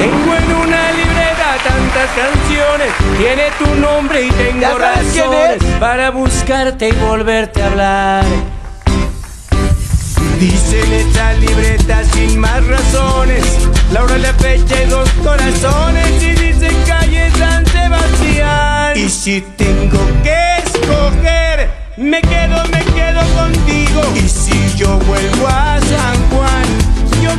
Tengo en una libreta tantas canciones, tiene tu nombre y tengo razones para buscarte y volverte a hablar. Dice en esta libreta sin más razones, la hora, la fecha y 2 corazones, y dice calle San Sebastián. Y si tengo que escoger, me quedo contigo. Y si yo vuelvo a San Juan, yo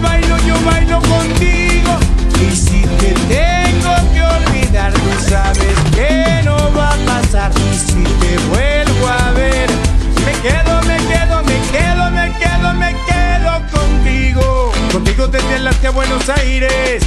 bailo contigo. Y si te tengo que olvidar, tú sabes que no va a pasar. Y si te vuelvo a ver, me quedo contigo. Contigo desde Alaska a Buenos Aires,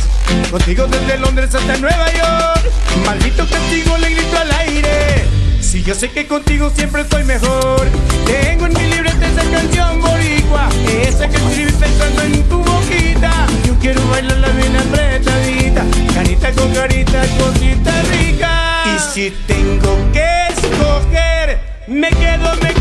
contigo desde Londres hasta Nueva York. Maldito castigo, le grito al aire. Si yo sé que contigo siempre estoy mejor. Tengo en mi libreta esa canción boricua, esa que escribí pensando en tu boquita. Yo quiero bailarla bien apretadita, carita con carita, cosita rica. Y si tengo que escoger, me quedo contigo.